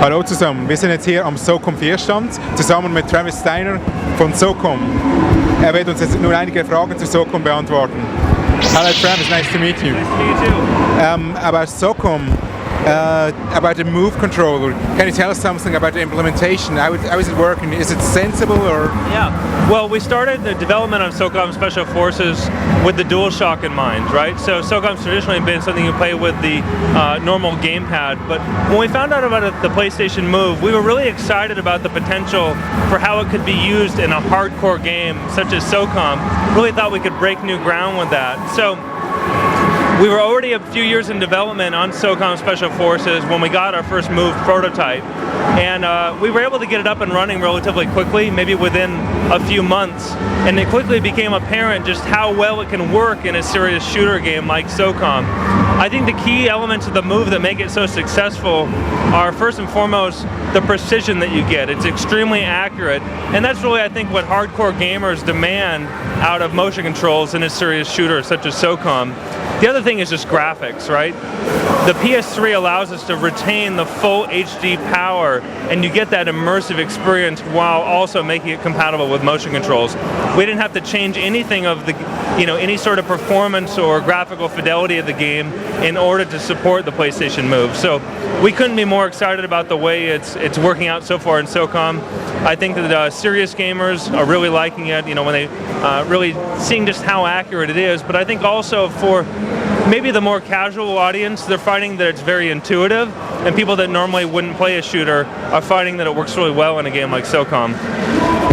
Hallo zusammen, wir sind jetzt hier am Socom 4 Stand, zusammen mit Travis Steiner von Socom. Er wird uns jetzt nur einige Fragen zu Socom beantworten. Hello Travis, nice to meet you. Nice to meet you too. About Socom, about the Move controller, can you tell us something about the implementation? How is it working? Is it sensible or? Yeah, well, we started the development of Socom Special Forces with the DualShock in mind, right? So Socom's traditionally been something you play with the normal gamepad, but when we found out about the PlayStation Move, we were really excited about the potential for how it could be used in a hardcore game such as Socom. Really thought we could break new ground with that. So we were already a few years in development on Socom Special Forces when we got our first Move prototype, and we were able to get it up and running relatively quickly, maybe within a few months, and it quickly became apparent just how well it can work in a serious shooter game like Socom. I think the key elements of the Move that make it so successful are first and foremost the precision that you get. It's extremely accurate, and that's really, I think, what hardcore gamers demand out of motion controls in a serious shooter such as Socom. The other thing is just graphics, right? The PS3 allows us to retain the full HD power, and you get that immersive experience while also making it compatible with motion controls. We didn't have to change anything of the, any sort of performance or graphical fidelity of the game in order to support the PlayStation Move. So we couldn't be more excited about the way it's working out so far in Socom. I think that serious gamers are really liking it, when they really seeing just how accurate it is. But I think also for maybe the more casual audience, they're finding that it's very intuitive, and people that normally wouldn't play a shooter are finding that it works really well in a game like Socom.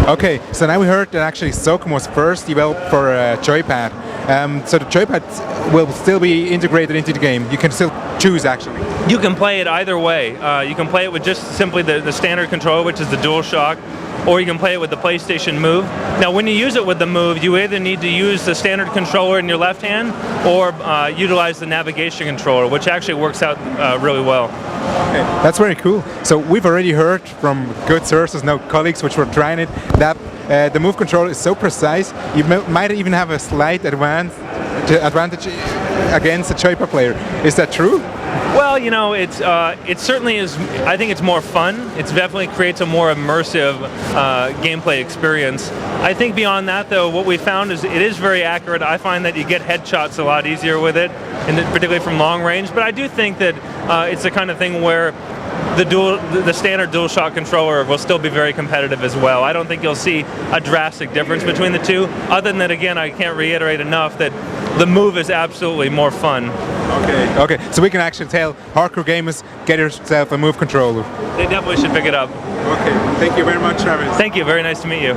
Okay, so now we heard that actually Socom was first developed for a joypad. So the joypad will still be integrated into the game. You can still choose actually. You can play it either way. You can play it with just simply the standard controller, which is the DualShock, or you can play it with the PlayStation Move. Now when you use it with the Move, you either need to use the standard controller in your left hand or utilize the navigation controller, which actually works out really well. Okay, that's very cool. So we've already heard from good sources, now colleagues which were trying it, that the Move controller is so precise, you might even have a slight advantage against a joypad player. Is that true? Well, it certainly is. I think it's more fun. It definitely creates a more immersive gameplay experience. I think beyond that, though, what we found is it is very accurate. I find that you get headshots a lot easier with it, and particularly from long range. But I do think that it's the kind of thing where the standard DualShock controller will still be very competitive as well. I don't think you'll see a drastic difference between the two, other than that, again, I can't reiterate enough that the Move is absolutely more fun. Okay, so we can actually tell hardcore gamers, get yourself a Move controller. They definitely should pick it up. Okay, thank you very much, Travis. Thank you, very nice to meet you.